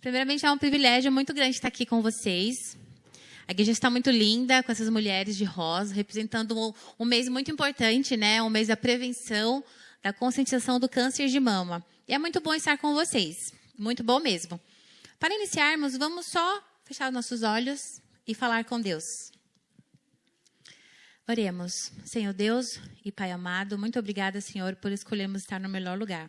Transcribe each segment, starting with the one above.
Primeiramente, é um privilégio muito grande estar aqui com vocês. A igreja está muito linda, com essas mulheres de rosa, representando um mês muito importante, né? Um mês da prevenção, da conscientização do câncer de mama. E é muito bom estar com vocês, muito bom mesmo. Para iniciarmos, vamos só fechar os nossos olhos e falar com Deus. Oremos. Senhor Deus e Pai amado, muito obrigada, Senhor, por escolhermos estar no melhor lugar.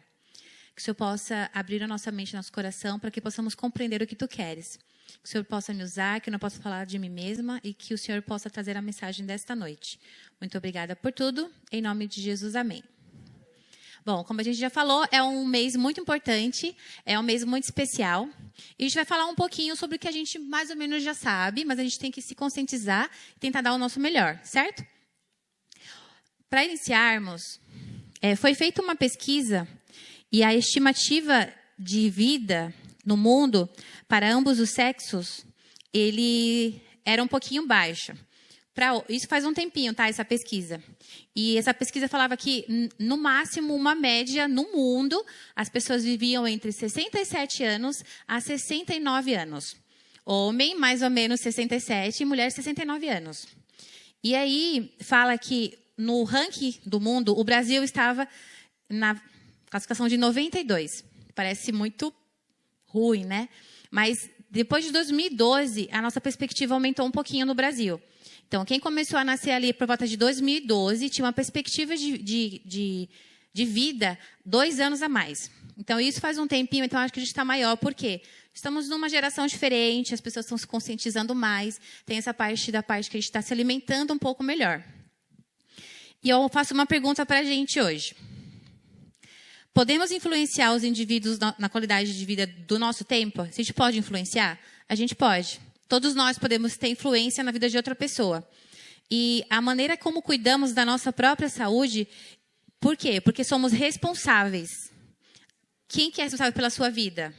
Que o Senhor possa abrir a nossa mente e nosso coração para que possamos compreender o que Tu queres. Que o Senhor possa me usar, que eu não possa falar de mim mesma e que o Senhor possa trazer a mensagem desta noite. Muito obrigada por tudo. Em nome de Jesus, amém. Bom, como a gente já falou, é um mês muito importante, é um mês muito especial. E a gente vai falar um pouquinho sobre o que a gente mais ou menos já sabe, mas a gente tem que se conscientizar e tentar dar o nosso melhor, certo? Para iniciarmos, foi feita uma pesquisa. E a estimativa de vida no mundo para ambos os sexos, ele era um pouquinho baixa. Isso faz um tempinho, tá? Essa pesquisa. E essa pesquisa falava que, no máximo, uma média no mundo, as pessoas viviam entre 67 anos a 69 anos. Homem, mais ou menos 67, e mulher, 69 anos. E aí, fala que, no ranking do mundo, o Brasil estava na classificação de 92. Parece muito ruim, né? Mas depois de 2012, a nossa perspectiva aumentou um pouquinho no Brasil. Então, quem começou a nascer ali por volta de 2012 tinha uma perspectiva de vida 2 anos a mais. Então, isso faz um tempinho, então acho que a gente está maior. Por quê? Estamos numa geração diferente, as pessoas estão se conscientizando mais, tem essa parte que a gente está se alimentando um pouco melhor. E eu faço uma pergunta para a gente hoje. Podemos influenciar os indivíduos na qualidade de vida do nosso tempo? Se a gente pode influenciar? A gente pode. Todos nós podemos ter influência na vida de outra pessoa. E a maneira como cuidamos da nossa própria saúde, por quê? Porque somos responsáveis. Quem que é responsável pela sua vida?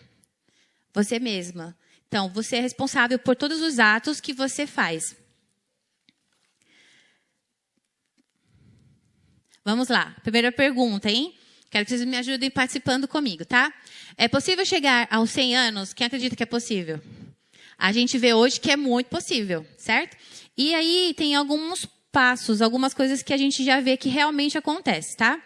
Você mesma. Então, você é responsável por todos os atos que você faz. Vamos lá. Primeira pergunta, hein? Quero que vocês me ajudem participando comigo, tá? É possível chegar aos 100 anos? Quem acredita que é possível? A gente vê hoje que é muito possível, certo? E aí tem alguns passos, algumas coisas que a gente já vê que realmente acontece, tá?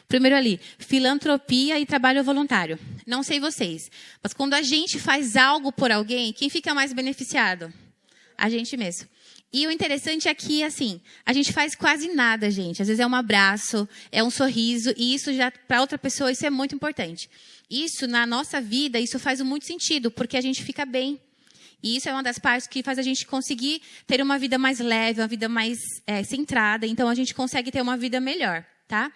Primeiro ali, filantropia e trabalho voluntário. Não sei vocês, mas quando a gente faz algo por alguém, quem fica mais beneficiado? A gente mesmo. E o interessante é que, assim, a gente faz quase nada, gente. Às vezes é um abraço, é um sorriso, e isso já, para outra pessoa, isso é muito importante. Isso, na nossa vida, isso faz muito sentido, porque a gente fica bem. E isso é uma das partes que faz a gente conseguir ter uma vida mais leve, uma vida mais centrada. Então, a gente consegue ter uma vida melhor, tá?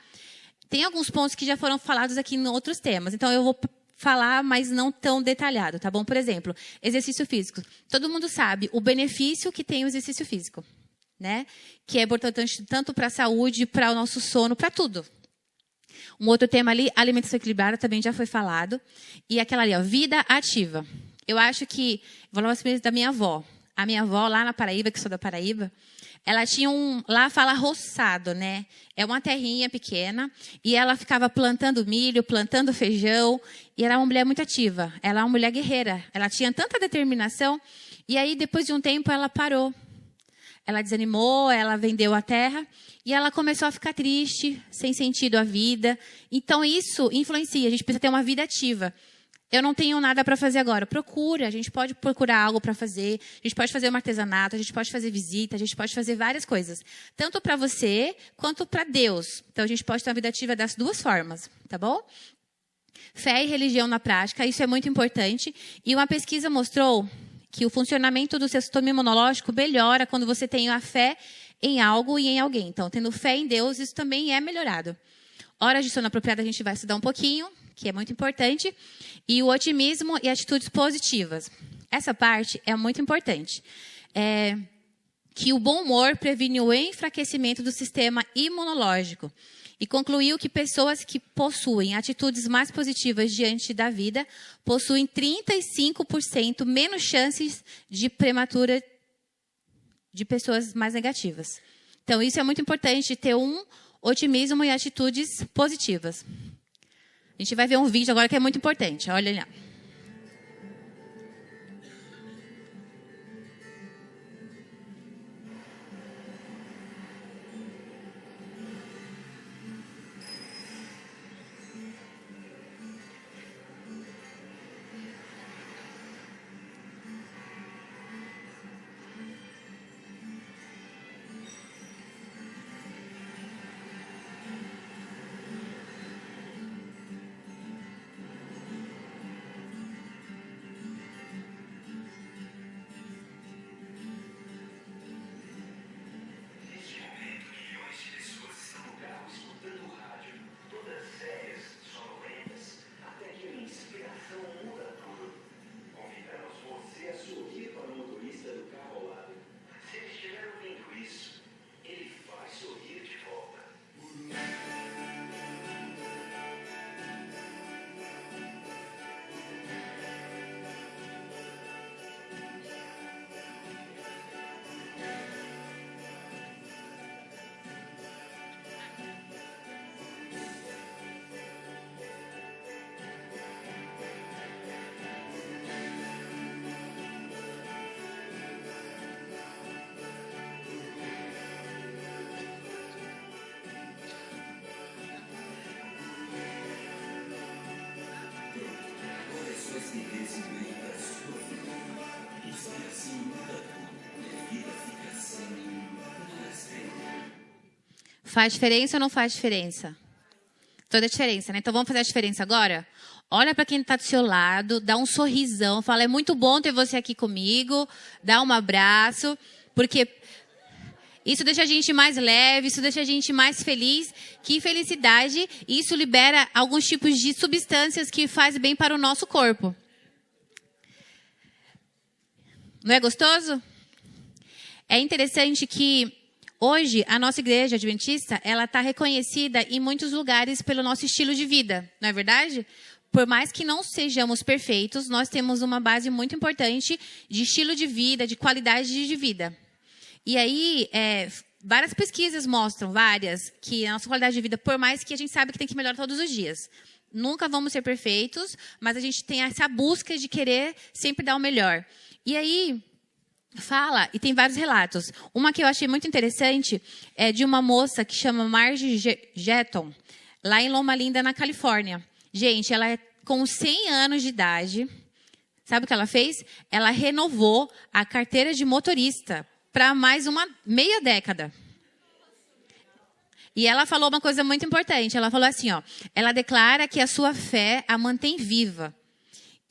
Tem alguns pontos que já foram falados aqui em outros temas. Então, eu vou falar, mas não tão detalhado, tá bom? Por exemplo, exercício físico. Todo mundo sabe o benefício que tem o exercício físico, né? Que é importante tanto para a saúde, para o nosso sono, para tudo. Um outro tema ali, alimentação equilibrada, também já foi falado. E aquela ali, ó, vida ativa. Eu acho que, vou falar uma da minha avó. A minha avó, lá na Paraíba, que sou da Paraíba, ela tinha lá fala roçado, né? É uma terrinha pequena, e ela ficava plantando milho, plantando feijão, e era uma mulher muito ativa. Ela é uma mulher guerreira. Ela tinha tanta determinação, e aí, depois de um tempo, ela parou. Ela desanimou, ela vendeu a terra, e ela começou a ficar triste, sem sentido a vida. Então, isso influencia. A gente precisa ter uma vida ativa. Eu não tenho nada para fazer agora. Procura, a gente pode procurar algo para fazer. A gente pode fazer um artesanato, a gente pode fazer visita, a gente pode fazer várias coisas. Tanto para você, quanto para Deus. Então, a gente pode ter uma vida ativa das duas formas, tá bom? Fé e religião na prática, isso é muito importante. E uma pesquisa mostrou que o funcionamento do seu sistema imunológico melhora quando você tem a fé em algo e em alguém. Então, tendo fé em Deus, isso também é melhorado. Horas de sono apropriada a gente vai estudar um pouquinho, que é muito importante. E o otimismo e atitudes positivas. Essa parte é muito importante. O que o bom humor previne o enfraquecimento do sistema imunológico e concluiu que pessoas que possuem atitudes mais positivas diante da vida possuem 35% menos chances de prematura de pessoas mais negativas. Então, isso é muito importante, ter um otimismo e atitudes positivas. A gente vai ver um vídeo agora que é muito importante. Olha lá. Faz diferença ou não faz diferença? Toda a diferença, né? Então vamos fazer a diferença agora? Olha para quem está do seu lado, dá um sorrisão, fala, é muito bom ter você aqui comigo, dá um abraço, porque isso deixa a gente mais leve, isso deixa a gente mais feliz. Que felicidade, isso libera alguns tipos de substâncias que fazem bem para o nosso corpo. Não é gostoso? É interessante que hoje, a nossa igreja adventista, ela está reconhecida em muitos lugares pelo nosso estilo de vida, não é verdade? Por mais que não sejamos perfeitos, nós temos uma base muito importante de estilo de vida, de qualidade de vida. E aí, várias pesquisas mostram, que a nossa qualidade de vida, por mais que a gente sabe que tem que melhorar todos os dias. Nunca vamos ser perfeitos, mas a gente tem essa busca de querer sempre dar o melhor. E aí, fala, e tem vários relatos. Uma que eu achei muito interessante é de uma moça que chama Margie Jetton, lá em Loma Linda, na Califórnia. Gente, ela é com 100 anos de idade. Sabe o que ela fez? Ela renovou a carteira de motorista para mais uma meia década. E ela falou uma coisa muito importante. Ela falou assim, ó, ela declara que a sua fé a mantém viva.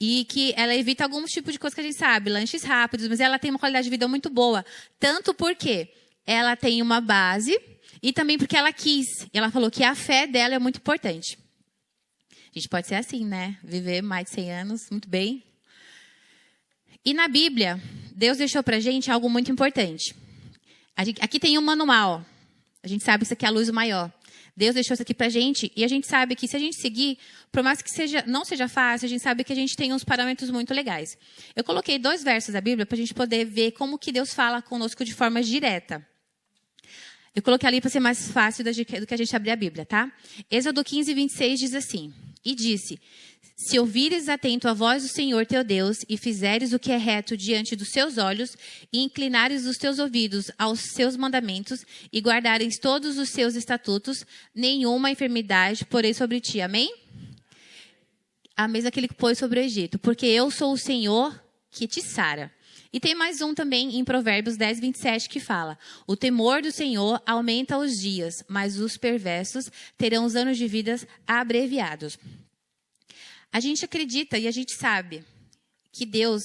E que ela evita alguns tipos de coisa que a gente sabe, lanches rápidos, mas ela tem uma qualidade de vida muito boa. Tanto porque ela tem uma base e também porque ela quis. E ela falou que a fé dela é muito importante. A gente pode ser assim, né? Viver mais de 100 anos, muito bem. E na Bíblia, Deus deixou pra gente algo muito importante. Aqui tem um manual. A gente sabe que isso aqui é a luz maior. Deus deixou isso aqui pra gente e a gente sabe que se a gente seguir, por mais que não seja fácil, a gente sabe que a gente tem uns parâmetros muito legais. Eu coloquei 2 versos da Bíblia para a gente poder ver como que Deus fala conosco de forma direta. Eu coloquei ali para ser mais fácil do que a gente abrir a Bíblia, tá? Êxodo 15, 26 diz assim, e disse, se ouvires atento a voz do Senhor teu Deus e fizeres o que é reto diante dos seus olhos e inclinares os teus ouvidos aos seus mandamentos e guardares todos os seus estatutos, nenhuma enfermidade porei sobre ti. Amém? A mesma que ele pôs sobre o Egito. Porque eu sou o Senhor que te sara. E tem mais um também em Provérbios 10, 27 que fala, o temor do Senhor aumenta os dias, mas os perversos terão os anos de vida abreviados. A gente acredita e a gente sabe que Deus,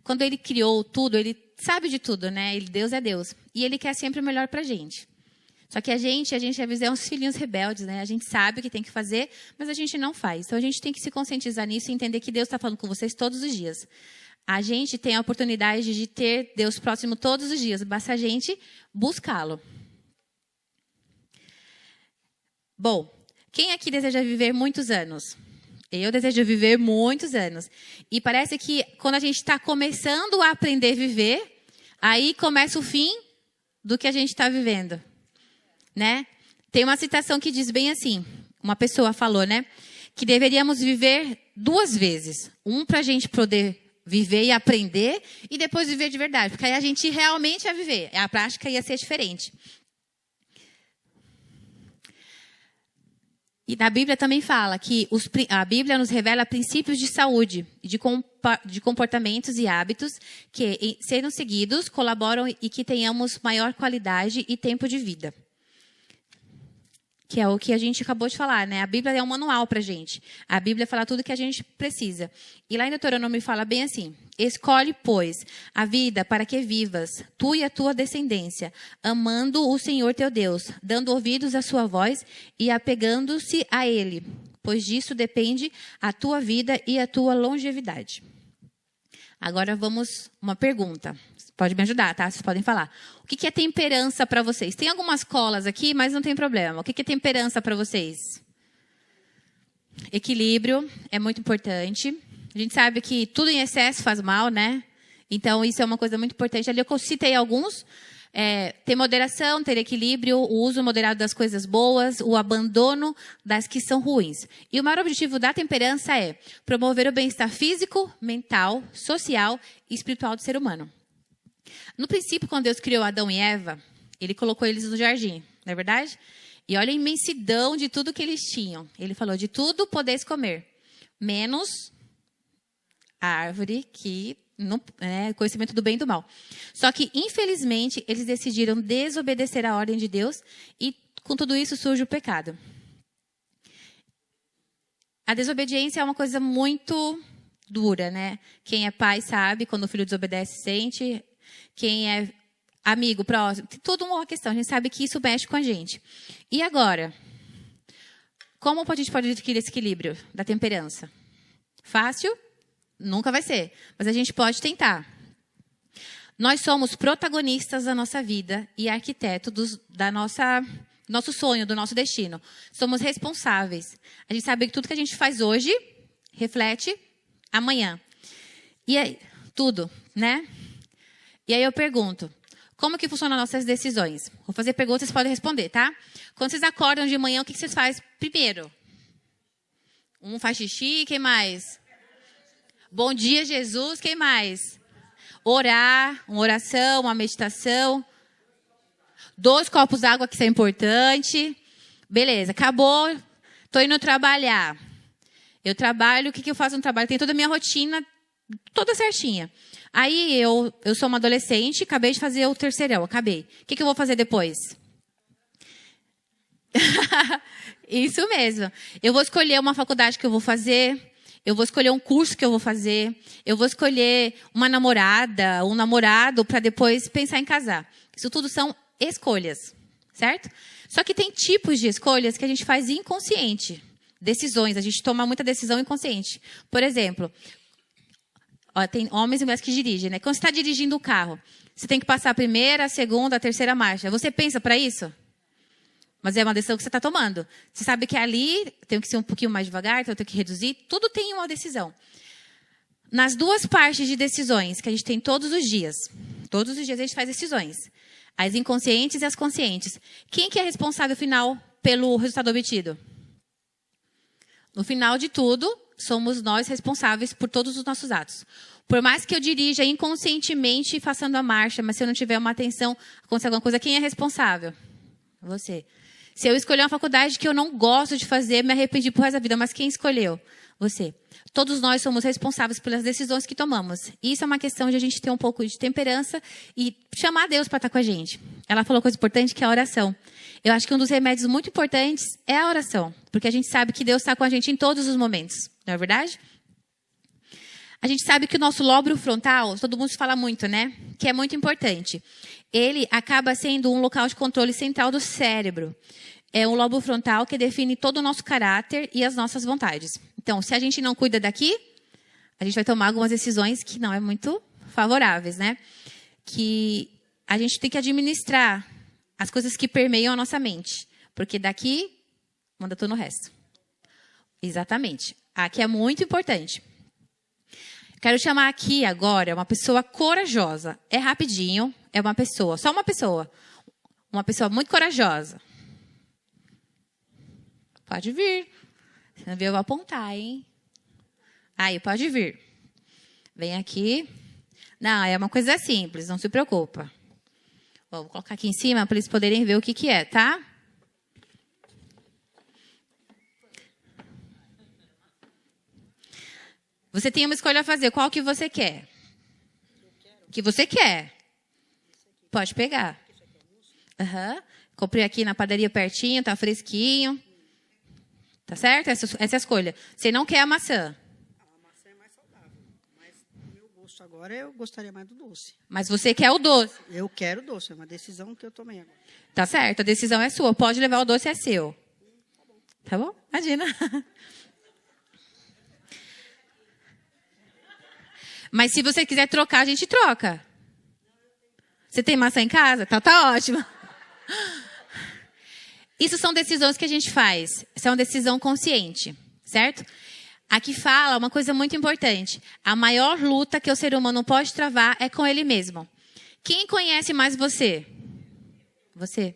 quando Ele criou tudo, Ele sabe de tudo, né? Deus é Deus. E Ele quer sempre o melhor pra gente. Só que a gente às vezes é uns filhinhos rebeldes, né? A gente sabe o que tem que fazer, mas a gente não faz. Então a gente tem que se conscientizar nisso e entender que Deus está falando com vocês todos os dias. A gente tem a oportunidade de ter Deus próximo todos os dias. Basta a gente buscá-lo. Bom, quem aqui deseja viver muitos anos? Eu desejo viver muitos anos. E parece que quando a gente está começando a aprender a viver, aí começa o fim do que a gente está vivendo, né? Tem uma citação que diz bem assim, uma pessoa falou, né? Que deveríamos viver 2 vezes. Para a gente poder viver e aprender, e depois viver de verdade. Porque aí a gente realmente ia viver. A prática ia ser diferente. E na Bíblia também fala que a Bíblia nos revela princípios de saúde, de comportamentos e hábitos que, sendo seguidos, colaboram e que tenhamos maior qualidade e tempo de vida. Que é o que a gente acabou de falar, né? A Bíblia é um manual para a gente. A Bíblia fala tudo que a gente precisa. E lá em Deuteronômio fala bem assim: escolhe, pois, a vida para que vivas, tu e a tua descendência, amando o Senhor teu Deus, dando ouvidos à sua voz e apegando-se a Ele, pois disso depende a tua vida e a tua longevidade. Agora vamos uma pergunta. Pode me ajudar, tá? Vocês podem falar. O que é temperança para vocês? Tem algumas colas aqui, mas não tem problema. O que é temperança para vocês? Equilíbrio é muito importante. A gente sabe que tudo em excesso faz mal, né? Então, isso é uma coisa muito importante. Ali eu citei alguns. Ter moderação, ter equilíbrio, o uso moderado das coisas boas, o abandono das que são ruins. E o maior objetivo da temperança é promover o bem-estar físico, mental, social e espiritual do ser humano. No princípio, quando Deus criou Adão e Eva, Ele colocou eles no jardim, não é verdade? E olha a imensidão de tudo que eles tinham. Ele falou, de tudo podeis comer, menos a árvore que não é conhecimento do bem e do mal. Só que, infelizmente, eles decidiram desobedecer a ordem de Deus e, com tudo isso, surge o pecado. A desobediência é uma coisa muito dura, né? Quem é pai sabe, quando o filho desobedece, sente. Quem é amigo, próximo, tem tudo uma questão. A gente sabe que isso mexe com a gente. E agora? Como a gente pode adquirir esse equilíbrio da temperança? Fácil? Nunca vai ser. Mas a gente pode tentar. Nós somos protagonistas da nossa vida e arquitetos da nosso sonho, do nosso destino. Somos responsáveis. A gente sabe que tudo que a gente faz hoje reflete amanhã. E aí, tudo, né? E aí eu pergunto, como que funcionam nossas decisões? Vou fazer perguntas, vocês podem responder, tá? Quando vocês acordam de manhã, o que vocês fazem primeiro? Um faz xixi, quem mais? Bom dia, Jesus, quem mais? Orar, uma oração, uma meditação. 2 copos d'água, que isso é importante. Beleza, acabou, estou indo trabalhar. Eu trabalho, o que eu faço no trabalho? Tem toda a minha rotina, toda certinha. Aí eu sou uma adolescente, acabei de fazer o terceirão, acabei. O que eu vou fazer depois? Isso mesmo. Eu vou escolher uma faculdade que eu vou fazer, eu vou escolher um curso que eu vou fazer, eu vou escolher uma namorada, um namorado, para depois pensar em casar. Isso tudo são escolhas, certo? Só que tem tipos de escolhas que a gente faz inconsciente. Decisões, a gente toma muita decisão inconsciente. Por exemplo, tem homens e mulheres que dirigem, né? Quando você está dirigindo o carro, você tem que passar a primeira, a segunda, a terceira marcha. Você pensa para isso? Mas é uma decisão que você está tomando. Você sabe que ali tem que ser um pouquinho mais devagar, então tem que reduzir. Tudo tem uma decisão. Nas 2 partes de decisões que a gente tem todos os dias a gente faz decisões. As inconscientes e as conscientes. Quem que é responsável final pelo resultado obtido? No final de tudo, somos nós responsáveis por todos os nossos atos. Por mais que eu dirija inconscientemente passando a marcha, mas se eu não tiver uma atenção, acontecer alguma coisa, quem é responsável? Você. Se eu escolher uma faculdade que eu não gosto de fazer, me arrependi pro resto da vida, mas quem escolheu? Você. Todos nós somos responsáveis pelas decisões que tomamos. E isso é uma questão de a gente ter um pouco de temperança e chamar Deus para estar com a gente. Ela falou uma coisa importante, que é a oração. Eu acho que um dos remédios muito importantes é a oração. Porque a gente sabe que Deus está com a gente em todos os momentos. Não é verdade? A gente sabe que o nosso lóbulo frontal, todo mundo fala muito, né? Que é muito importante. Ele acaba sendo um local de controle central do cérebro. É um lóbulo frontal que define todo o nosso caráter e as nossas vontades. Então, se a gente não cuida daqui, a gente vai tomar algumas decisões que não é muito favoráveis, né? Que a gente tem que administrar as coisas que permeiam a nossa mente. Porque daqui, manda tudo no resto. Exatamente. Aqui é muito importante. Quero chamar aqui agora uma pessoa corajosa. É rapidinho, é uma pessoa, só uma pessoa. Uma pessoa muito corajosa. Pode vir. Se não vir, eu vou apontar, hein? Aí, pode vir. Vem aqui. Não, é uma coisa simples, não se preocupa. Vou colocar aqui em cima para eles poderem ver o que é, tá? Você tem uma escolha a fazer. Qual que você quer? O que você quer? Pode pegar. Uhum. Comprei aqui na padaria pertinho, tá fresquinho. Tá certo? Essa é a escolha. Você não quer a maçã. A maçã é mais saudável. Mas o meu gosto agora, eu gostaria mais do doce. Mas você quer o doce. Eu quero doce. É uma decisão que eu tomei agora. Tá certo, a decisão é sua. Pode levar o doce, é seu. Tá bom? Imagina. Mas se você quiser trocar, a gente troca. Você tem maçã em casa? Tá ótimo. Isso são decisões que a gente faz. Isso é uma decisão consciente, certo? Aqui fala uma coisa muito importante. A maior luta que o ser humano pode travar é com ele mesmo. Quem conhece mais você? Você.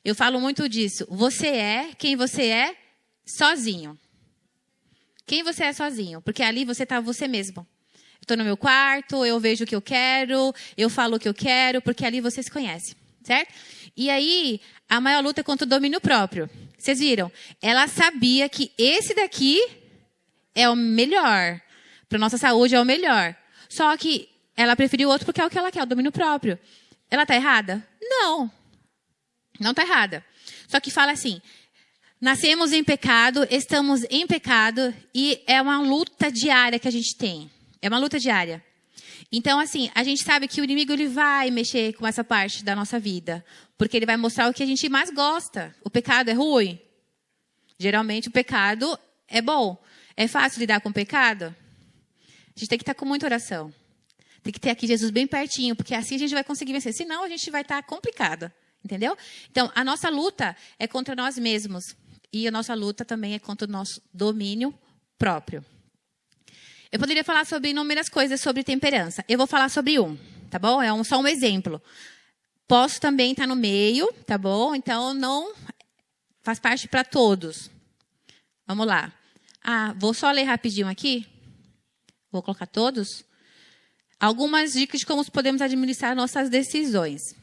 Eu falo muito disso. Você é quem você é sozinho. Quem você é sozinho. Porque ali você está você mesmo. Estou no meu quarto, eu vejo o que eu quero, eu falo o que eu quero, porque ali você se conhece, certo? E aí, a maior luta é contra o domínio próprio. Vocês viram? Ela sabia que esse daqui é o melhor. Para nossa saúde é o melhor. Só que ela preferiu o outro porque é o que ela quer, o domínio próprio. Ela está errada? Não. Não está errada. Só que fala assim, nascemos em pecado, estamos em pecado e é uma luta diária que a gente tem. É uma luta diária. Então, assim, a gente sabe que o inimigo ele vai mexer com essa parte da nossa vida. Porque ele vai mostrar o que a gente mais gosta. O pecado é ruim? Geralmente, o pecado é bom. É fácil lidar com o pecado? A gente tem que estar com muita oração. Tem que ter aqui Jesus bem pertinho, porque assim a gente vai conseguir vencer. Senão, a gente vai estar complicada. Entendeu? Então, a nossa luta é contra nós mesmos. E a nossa luta também é contra o nosso domínio próprio. Eu poderia falar sobre inúmeras coisas sobre temperança. Eu vou falar sobre tá bom? É só um exemplo. Posso também estar no meio, tá bom? Então, não faz parte para todos. Vamos lá. Vou só ler rapidinho aqui. Vou colocar todos. Algumas dicas de como podemos administrar nossas decisões.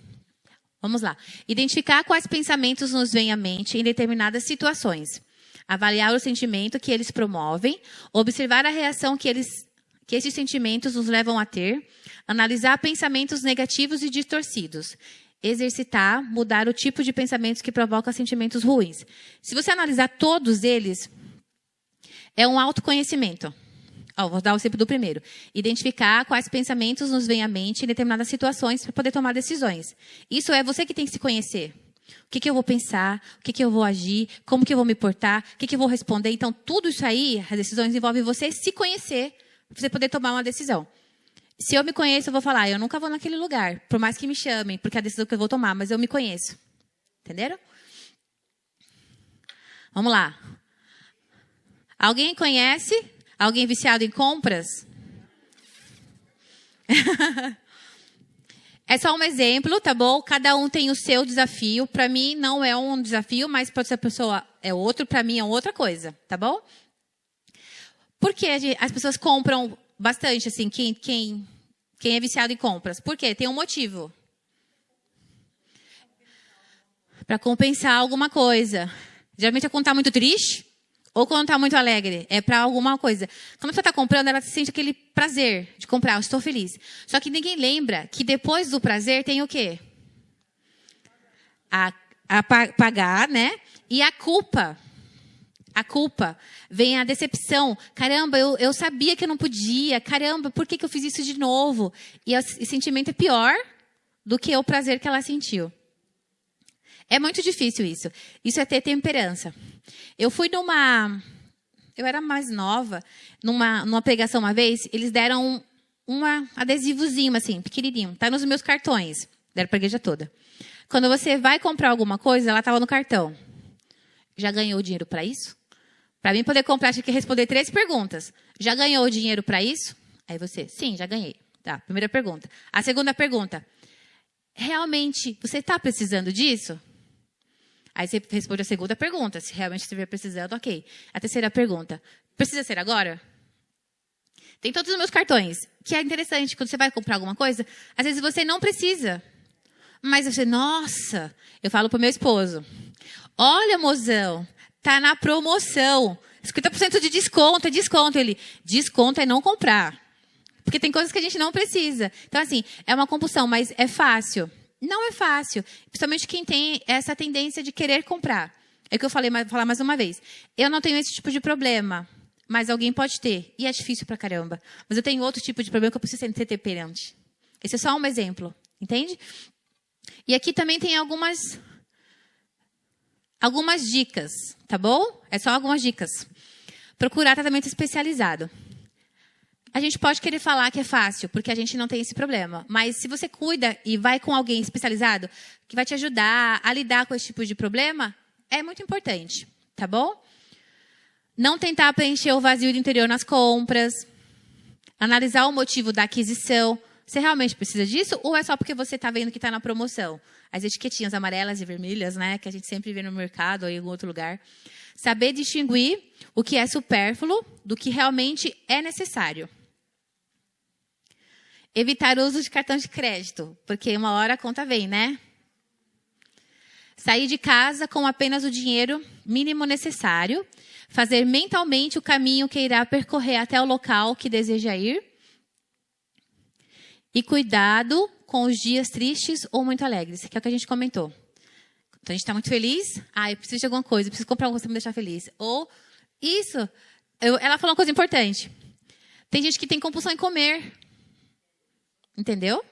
Vamos lá. Identificar quais pensamentos nos vêm à mente em determinadas situações. Avaliar o sentimento que eles promovem, observar a reação que esses sentimentos nos levam a ter, analisar pensamentos negativos e distorcidos, exercitar, mudar o tipo de pensamentos que provocam sentimentos ruins. Se você analisar todos eles, é um autoconhecimento. Vou dar o exemplo do primeiro. Identificar quais pensamentos nos vêm à mente em determinadas situações para poder tomar decisões. Isso é você que tem que se conhecer. O que eu vou pensar, o que eu vou agir, como que eu vou me portar, o que eu vou responder. Então, tudo isso aí, as decisões envolvem você se conhecer, para você poder tomar uma decisão. Se eu me conheço, eu vou falar, eu nunca vou naquele lugar, por mais que me chamem, porque é a decisão que eu vou tomar, mas eu me conheço. Entenderam? Vamos lá. Alguém conhece? Alguém viciado em compras? É só um exemplo, tá bom? Cada um tem o seu desafio. Para mim não é um desafio, mas para essa pessoa é outro. Para mim é outra coisa, tá bom? Por que as pessoas compram bastante, assim, quem é viciado em compras? Por quê? Tem um motivo. Para compensar alguma coisa. Geralmente é quando está muito triste ou quando está muito alegre. É para alguma coisa. Quando a pessoa está comprando, ela sente aquele prazer de comprar. Eu estou feliz. Só que ninguém lembra que depois do prazer tem o quê? Pagar, né? E a culpa. A culpa. Vem a decepção. Caramba, eu sabia que eu não podia. Caramba, por que eu fiz isso de novo? E esse sentimento é pior do que o prazer que ela sentiu. É muito difícil isso. Isso é ter temperança. Eu fui eu era mais nova, numa pregação uma vez, eles deram um adesivozinho, assim, pequenininho. Tá nos meus cartões. Deram pra igreja toda. Quando você vai comprar alguma coisa, ela tava no cartão. Já ganhou dinheiro para isso? Para mim poder comprar, tinha que responder 3 perguntas. Já ganhou dinheiro para isso? Aí você, sim, já ganhei. Tá, primeira pergunta. A segunda pergunta, realmente, você está precisando disso? Aí você responde a segunda pergunta, se realmente estiver precisando, ok. A terceira pergunta, precisa ser agora? Tem todos os meus cartões, que é interessante, quando você vai comprar alguma coisa, às vezes você não precisa. Mas você, nossa, eu falo pro meu esposo, olha, mozão, tá na promoção, 50% de desconto, é desconto. Ele, desconto é não comprar. Porque tem coisas que a gente não precisa. Então, assim, é uma compulsão, mas é fácil? Não é fácil. Principalmente quem tem essa tendência de querer comprar. É o que eu falei, falar mais uma vez. Eu não tenho esse tipo de problema, mas alguém pode ter. E é difícil pra caramba. Mas eu tenho outro tipo de problema que eu preciso ser temperante. Esse é só um exemplo, entende? E aqui também tem algumas dicas, tá bom? É só algumas dicas. Procurar tratamento especializado. A gente pode querer falar que é fácil, porque a gente não tem esse problema. Mas se você cuida e vai com alguém especializado, que vai te ajudar a lidar com esse tipo de problema, é muito importante, tá bom? Não tentar preencher o vazio do interior nas compras. Analisar o motivo da aquisição. Você realmente precisa disso? Ou é só porque você está vendo que está na promoção? As etiquetinhas amarelas e vermelhas, né? Que a gente sempre vê no mercado ou em algum outro lugar. Saber distinguir o que é supérfluo do que realmente é necessário. Evitar o uso de cartão de crédito, porque uma hora a conta vem, né? Sair de casa com apenas o dinheiro mínimo necessário. Fazer mentalmente o caminho que irá percorrer até o local que deseja ir. E cuidado com os dias tristes ou muito alegres, que é o que a gente comentou. Então, a gente está muito feliz. Eu preciso de alguma coisa, eu preciso comprar alguma coisa para me deixar feliz. Ou, isso, ela falou uma coisa importante. Tem gente que tem compulsão em comer. Entendeu?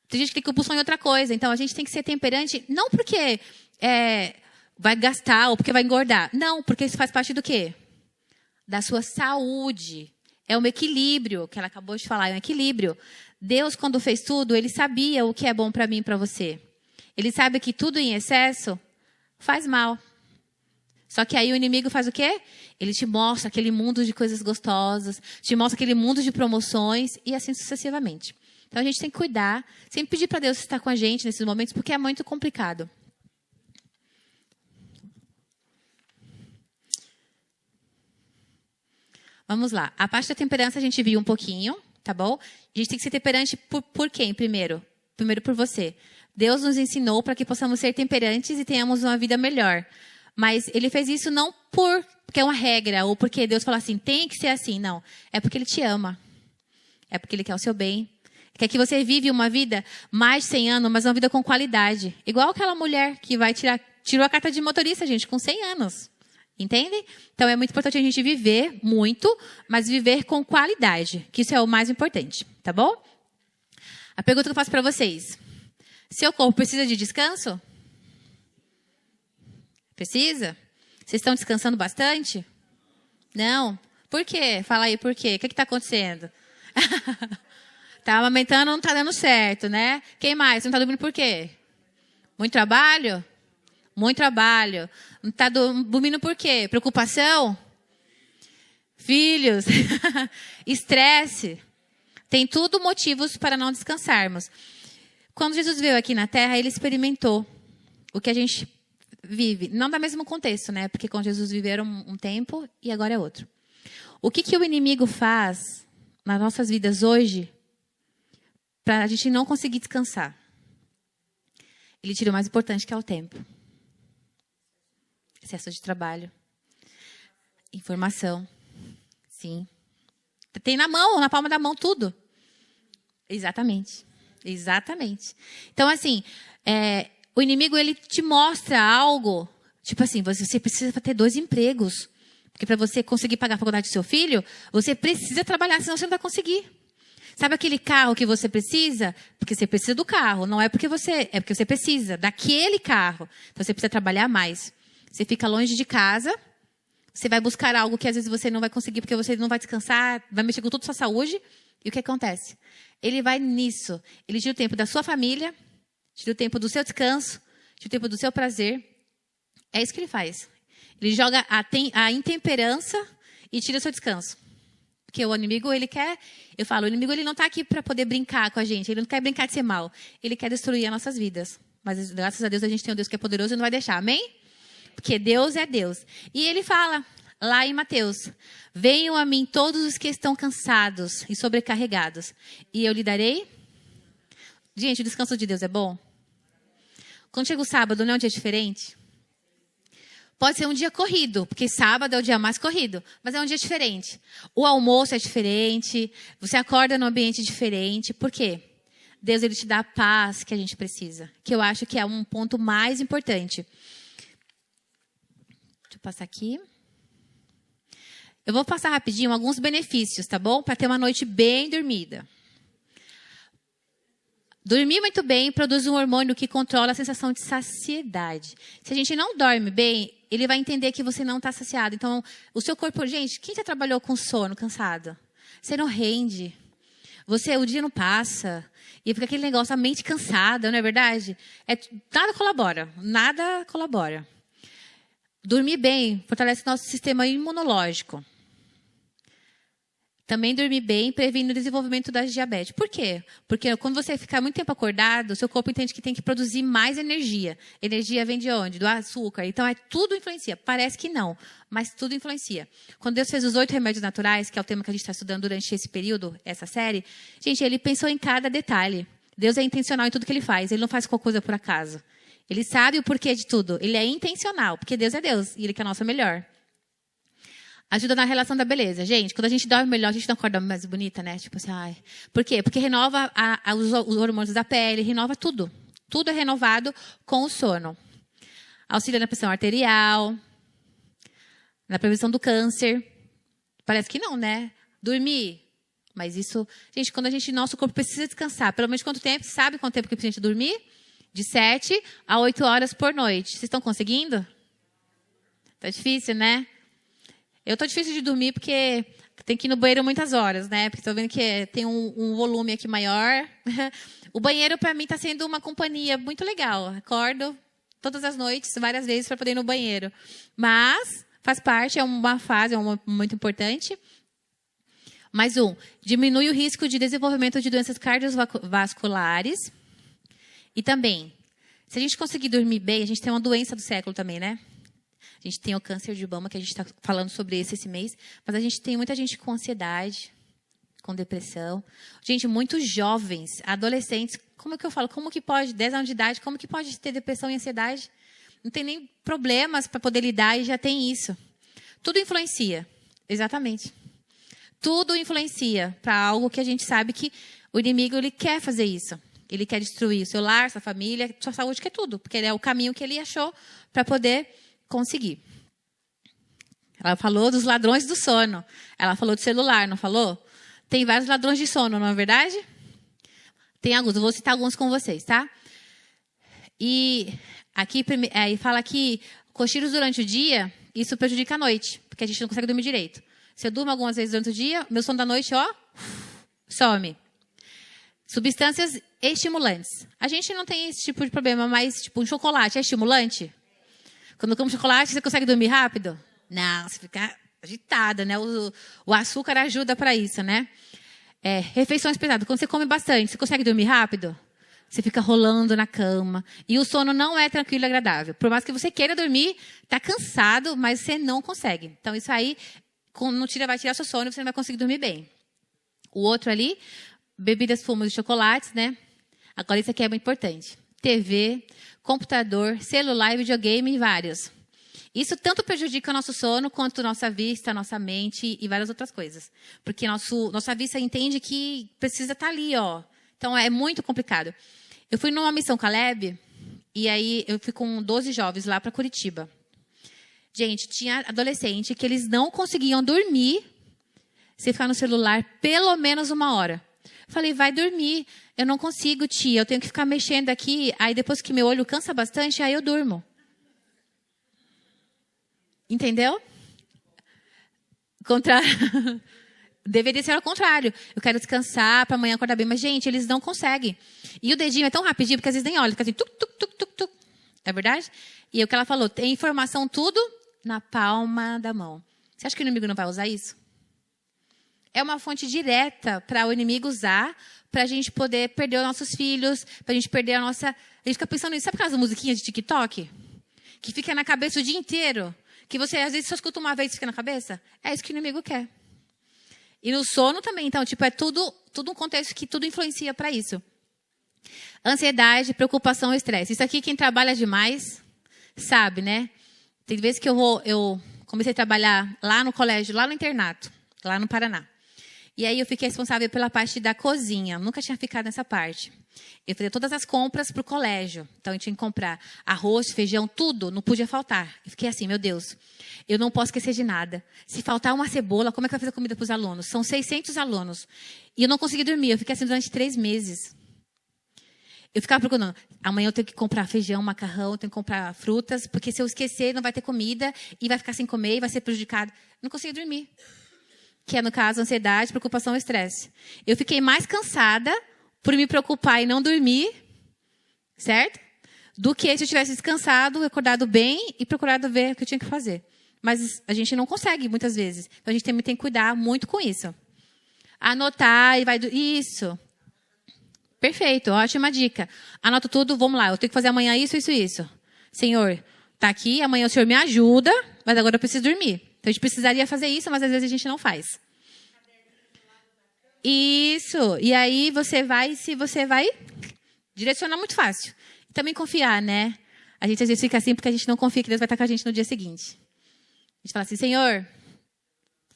Tem gente que tem compulsão em outra coisa. Então, a gente tem que ser temperante, não porque vai gastar ou porque vai engordar. Não, porque isso faz parte do quê? Da sua saúde. É um equilíbrio, que ela acabou de falar, é um equilíbrio. Deus, quando fez tudo, Ele sabia o que é bom para mim e para você. Ele sabe que tudo em excesso faz mal. Só que aí o inimigo faz o quê? Ele te mostra aquele mundo de coisas gostosas, te mostra aquele mundo de promoções e assim sucessivamente. Então a gente tem que cuidar, sempre pedir para Deus estar com a gente nesses momentos, porque é muito complicado. Vamos lá. A parte da temperança a gente viu um pouquinho, tá bom? A gente tem que ser temperante por quem primeiro? Primeiro por você. Deus nos ensinou para que possamos ser temperantes e tenhamos uma vida melhor. Mas Ele fez isso não porque é uma regra, ou porque Deus falou assim, tem que ser assim. Não. É porque Ele te ama. É porque Ele quer o seu bem. Quer que você vive uma vida mais de 100 anos, mas uma vida com qualidade. Igual aquela mulher que tirou a carta de motorista, gente, com 100 anos. Entende? Então, é muito importante a gente viver muito, mas viver com qualidade, que isso é o mais importante, tá bom? A pergunta que eu faço para vocês. Seu corpo precisa de descanso? Precisa? Vocês estão descansando bastante? Não? Por quê? Fala aí, por quê? O que está acontecendo? Tá amamentando, não está dando certo, né? Quem mais? Não está dormindo por quê? Muito trabalho? Muito trabalho. Não está dormindo por quê? Preocupação? Filhos? Estresse? Tem tudo motivos para não descansarmos. Quando Jesus veio aqui na Terra, Ele experimentou o que a gente vive. Não dá mesmo contexto, né? Porque com Jesus viveram um tempo e agora é outro. O que o inimigo faz nas nossas vidas hoje para a gente não conseguir descansar? Ele tira o mais importante, que é o tempo. Excesso de trabalho. Informação. Sim. Tem na mão, na palma da mão, tudo. Exatamente. Exatamente. Então, assim, o inimigo, ele te mostra algo, tipo assim, você precisa ter 2 empregos. Porque para você conseguir pagar a faculdade do seu filho, você precisa trabalhar, senão você não vai conseguir. Sabe aquele carro que você precisa? Porque você precisa do carro, não é porque é porque você precisa daquele carro. Então, você precisa trabalhar mais. Você fica longe de casa, Você vai buscar algo que às vezes você não vai conseguir porque você não vai descansar, vai mexer com toda a sua saúde. E o que acontece? Ele vai nisso. Ele tira o tempo da sua família, tira o tempo do seu descanso, tira o tempo do seu prazer. É isso que ele faz. Ele joga a intemperança e tira o seu descanso. Porque o inimigo, ele quer... Eu falo, o inimigo ele não está aqui para poder brincar com a gente. Ele não quer brincar de ser mal. Ele quer destruir as nossas vidas. Mas, graças a Deus, a gente tem um Deus que é poderoso e não vai deixar. Amém? Porque Deus é Deus. E ele fala, lá em Mateus, venham a mim todos os que estão cansados e sobrecarregados, e eu lhe darei. Gente, o descanso de Deus é bom? Quando chega o sábado, não é um dia diferente? Pode ser um dia corrido, porque sábado é o dia mais corrido, mas é um dia diferente. O almoço é diferente, você acorda num ambiente diferente. Por quê? Deus, ele te dá a paz que a gente precisa, que eu acho que é um ponto mais importante. Deixa eu passar aqui. Eu vou passar rapidinho alguns benefícios, tá bom? Para ter uma noite bem dormida. Dormir muito bem produz um hormônio que controla a sensação de saciedade. Se a gente não dorme bem, ele vai entender que você não está saciado. Então, o seu corpo... Gente, quem já trabalhou com sono, cansado? Você não rende. O dia não passa. E fica aquele negócio, a mente cansada, não é verdade? Nada colabora. Nada colabora. Dormir bem fortalece nosso sistema imunológico. Também dormir bem previne o desenvolvimento da diabetes. Por quê? Porque quando você ficar muito tempo acordado, o seu corpo entende que tem que produzir mais energia. Energia vem de onde? Do açúcar. Então, tudo influencia. Parece que não, mas tudo influencia. Quando Deus fez os 8 remédios naturais, que é o tema que a gente está estudando durante esse período, essa série, gente, ele pensou em cada detalhe. Deus é intencional em tudo que ele faz. Ele não faz qualquer coisa por acaso. Ele sabe o porquê de tudo. Ele é intencional, porque Deus é Deus e Ele quer a nossa melhor. Ajuda na relação da beleza. Gente, quando a gente dorme melhor, a gente não acorda mais bonita, né? Tipo assim, ai. Por quê? Porque renova os hormônios da pele, renova tudo. Tudo é renovado com o sono. Auxilia na pressão arterial, na prevenção do câncer. Parece que não, né? Dormir. Mas isso... Gente, quando nosso corpo precisa descansar, pelo menos quanto tempo? Sabe quanto tempo que precisa dormir? De 7 a 8 horas por noite. Vocês estão conseguindo? Tá difícil, né? Eu tô difícil de dormir porque tem que ir no banheiro muitas horas, né? Porque estou vendo que tem um volume aqui maior. O banheiro, para mim, está sendo uma companhia muito legal. Acordo todas as noites, várias vezes, para poder ir no banheiro. Mas faz parte, é uma fase muito importante. Mais diminui o risco de desenvolvimento de doenças cardiovasculares. E também, se a gente conseguir dormir bem, a gente tem uma doença do século também, né? A gente tem o câncer de mama, que a gente está falando sobre esse mês. Mas a gente tem muita gente com ansiedade, com depressão. Gente, muitos jovens, adolescentes. Como é que eu falo? Como que pode, 10 anos de idade, como que pode ter depressão e ansiedade? Não tem nem problemas para poder lidar e já tem isso. Tudo influencia. Exatamente. Tudo influencia para algo que a gente sabe que o inimigo ele quer fazer isso. Ele quer destruir o seu lar, sua família, sua saúde, que é tudo. Porque é o caminho que ele achou para poder conseguir. Ela falou dos ladrões do sono. Ela falou do celular, não falou? Tem vários ladrões de sono, não é verdade? Tem alguns, eu vou citar alguns com vocês, tá? E aqui fala que cochilos durante o dia, isso prejudica a noite, porque a gente não consegue dormir direito. Se eu durmo algumas vezes durante o dia, meu sono da noite, some. Substâncias estimulantes. A gente não tem esse tipo de problema, mas tipo um chocolate é estimulante? Quando come chocolate, você consegue dormir rápido? Não, você fica agitada, né? O açúcar ajuda para isso, né? Refeições pesadas. Quando você come bastante, você consegue dormir rápido? Você fica rolando na cama. E o sono não é tranquilo e agradável. Por mais que você queira dormir, está cansado, mas você não consegue. Então, isso aí vai tirar seu sono e você não vai conseguir dormir bem. O outro ali, bebidas, fumos e chocolates, né? Agora, isso aqui é muito importante. TV, computador, celular e videogame e vários. Isso tanto prejudica o nosso sono, quanto nossa vista, nossa mente e várias outras coisas. Porque nossa vista entende que precisa estar ali, ó. Então, é muito complicado. Eu fui numa missão Caleb, e aí eu fui com 12 jovens lá para Curitiba. Gente, tinha adolescente que eles não conseguiam dormir se ficar no celular pelo menos 1 hora. Falei, vai dormir. Eu não consigo, tia. Eu tenho que ficar mexendo aqui. Aí depois que meu olho cansa bastante, aí eu durmo. Entendeu? Contrário. Deveria ser ao contrário. Eu quero descansar para amanhã acordar bem. Mas, gente, eles não conseguem. E o dedinho é tão rapidinho, porque às vezes nem olha. Fica assim, tuc, tuc, tuc, tuc, tuc. É verdade? E o que ela falou, tem informação tudo na palma da mão. Você acha que o inimigo não vai usar isso? É uma fonte direta para o inimigo usar, para a gente poder perder os nossos filhos, para a gente perder a nossa... A gente fica pensando nisso. Sabe aquelas musiquinhas de TikTok? Que fica na cabeça o dia inteiro? Que você, às vezes, só escuta uma vez e fica na cabeça? É isso que o inimigo quer. E no sono também. Então, tipo, é tudo um contexto que tudo influencia para isso. Ansiedade, preocupação e estresse. Isso aqui, quem trabalha demais, sabe, né? Tem vezes que eu comecei a trabalhar lá no colégio, lá no internato, lá no Paraná. E aí eu fiquei responsável pela parte da cozinha. Nunca tinha ficado nessa parte. Eu fazia todas as compras para o colégio. Então, eu tinha que comprar arroz, feijão, tudo. Não podia faltar. Eu fiquei assim, meu Deus, eu não posso esquecer de nada. Se faltar uma cebola, como é que vai fazer comida para os alunos? São 600 alunos. E eu não consegui dormir. Eu fiquei assim durante 3 meses. Eu ficava procurando. Amanhã eu tenho que comprar feijão, macarrão, eu tenho que comprar frutas. Porque se eu esquecer, não vai ter comida. E vai ficar sem comer e vai ser prejudicado. Não consegui dormir. Que é, no caso, ansiedade, preocupação e estresse. Eu fiquei mais cansada por me preocupar e não dormir, certo? Do que se eu tivesse descansado, acordado bem e procurado ver o que eu tinha que fazer. Mas a gente não consegue, muitas vezes. Então, a gente tem que cuidar muito com isso. Anotar e vai... Isso. Perfeito, ótima dica. Anoto tudo, vamos lá. Eu tenho que fazer amanhã isso, isso, isso. Senhor, está aqui, amanhã o Senhor me ajuda, mas agora eu preciso dormir. Então, a gente precisaria fazer isso, mas às vezes a gente não faz. Isso. E aí você vai direcionar muito fácil. E também confiar, né? A gente às vezes fica assim porque a gente não confia que Deus vai estar com a gente no dia seguinte. A gente fala assim, Senhor,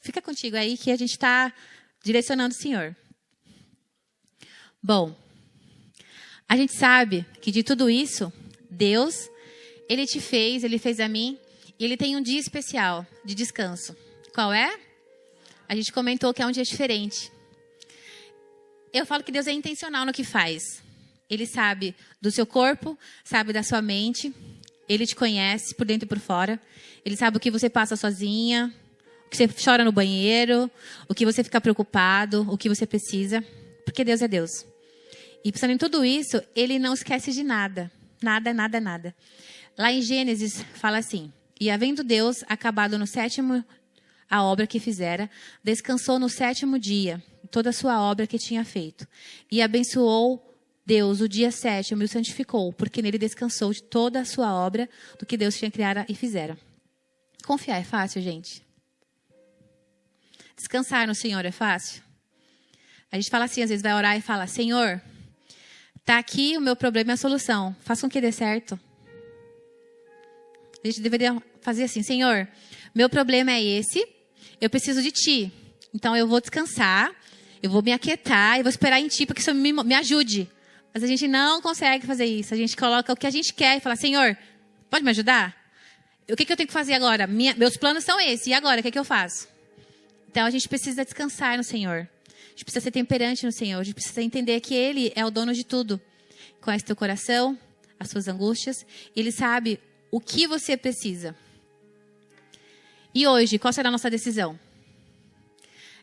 fica contigo aí que a gente está direcionando o Senhor. Bom, a gente sabe que de tudo isso, Deus, Ele te fez, Ele fez a mim, e Ele tem um dia especial de descanso. Qual é? A gente comentou que é um dia diferente. Eu falo que Deus é intencional no que faz. Ele sabe do seu corpo, sabe da sua mente. Ele te conhece por dentro e por fora. Ele sabe o que você passa sozinha, o que você chora no banheiro, o que você fica preocupado, o que você precisa. Porque Deus é Deus. E pensando em tudo isso, Ele não esquece de nada. Nada, nada, nada. Lá em Gênesis fala assim: e havendo Deus acabado no 7º a obra que fizera, descansou no 7º dia, toda a sua obra que tinha feito. E abençoou Deus o dia 7º e o santificou, porque nele descansou de toda a sua obra do que Deus tinha criado e fizera. Confiar é fácil, gente? Descansar no Senhor é fácil? A gente fala assim, às vezes vai orar e fala, Senhor, está aqui o meu problema e a solução. Faça com que dê certo. A gente deveria fazer assim, Senhor, meu problema é esse, eu preciso de Ti. Então eu vou descansar, eu vou me aquietar e vou esperar em Ti, porque o Senhor me ajude. Mas a gente não consegue fazer isso. A gente coloca o que a gente quer e fala, Senhor, pode me ajudar? O que eu tenho que fazer agora? Meus planos são esses, e agora, o que eu faço? Então a gente precisa descansar no Senhor. A gente precisa ser temperante no Senhor. A gente precisa entender que Ele é o dono de tudo. Conhece teu coração, as suas angústias. Ele sabe o que você precisa. E hoje, qual será a nossa decisão?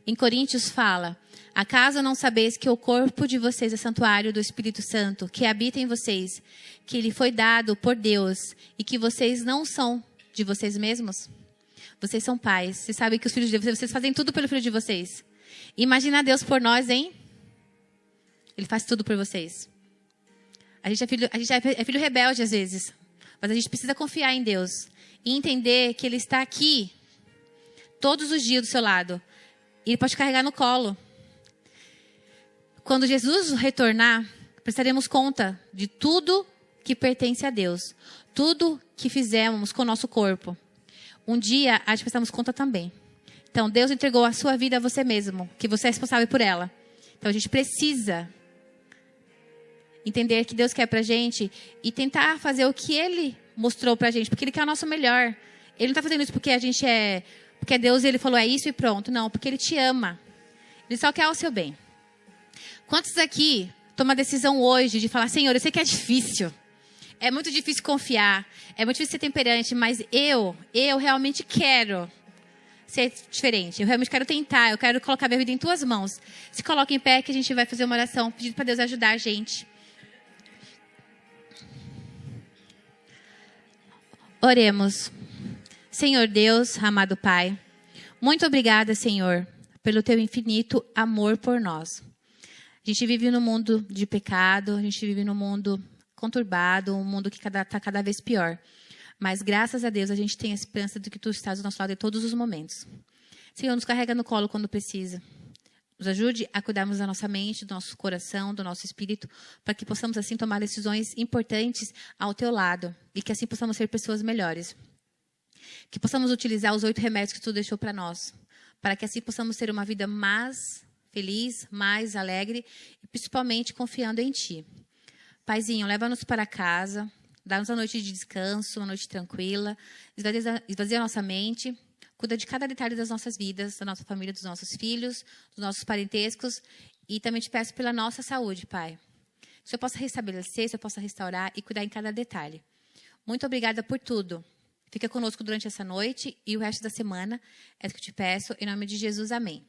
Em Coríntios fala, acaso não sabeis que o corpo de vocês é santuário do Espírito Santo, que habita em vocês, que ele foi dado por Deus e que vocês não são de vocês mesmos? Vocês são pais. Vocês sabem que os filhos de vocês fazem tudo pelo filho de vocês. Imagina Deus por nós, hein? Ele faz tudo por vocês. A gente é filho rebelde às vezes. Mas a gente precisa confiar em Deus. E entender que Ele está aqui todos os dias do seu lado. E Ele pode carregar no colo. Quando Jesus retornar, prestaremos conta de tudo que pertence a Deus. Tudo que fizemos com o nosso corpo. Um dia, a gente prestaremos conta também. Então, Deus entregou a sua vida a você mesmo, que você é responsável por ela. Então, a gente precisa entender que Deus quer pra gente e tentar fazer o que Ele mostrou pra gente, porque Ele quer o nosso melhor. Ele não tá fazendo isso porque a gente porque é Deus e Ele falou é isso e pronto. Não, porque Ele te ama. Ele só quer o seu bem. Quantos aqui tomam a decisão hoje de falar, Senhor, eu sei que é difícil. É muito difícil confiar. É muito difícil ser temperante, mas eu realmente quero ser diferente. Eu realmente quero tentar, eu quero colocar minha vida em tuas mãos. Se coloca em pé que a gente vai fazer uma oração, pedindo para Deus ajudar a gente. Oremos. Senhor Deus, amado Pai, muito obrigada, Senhor, pelo teu infinito amor por nós. A gente vive num mundo de pecado, a gente vive num mundo conturbado, um mundo que está cada vez pior. Mas, graças a Deus, a gente tem a esperança de que tu estás do nosso lado em todos os momentos. Senhor, nos carrega no colo quando precisa. Nos ajude a cuidarmos da nossa mente, do nosso coração, do nosso espírito, para que possamos, assim, tomar decisões importantes ao teu lado. E que, assim, possamos ser pessoas melhores. Que possamos utilizar os 8 remédios que tu deixou para nós. Para que, assim, possamos ter uma vida mais feliz, mais alegre e, principalmente, confiando em ti. Paizinho, leva-nos para casa. Dá-nos uma noite de descanso, uma noite tranquila. Esvazia a nossa mente. Cuida de cada detalhe das nossas vidas, da nossa família, dos nossos filhos, dos nossos parentescos. E também te peço pela nossa saúde, Pai. Que o Senhor possa restabelecer, que o Senhor possa restaurar e cuidar em cada detalhe. Muito obrigada por tudo. Fica conosco durante essa noite e o resto da semana. É o que eu te peço. Em nome de Jesus, amém.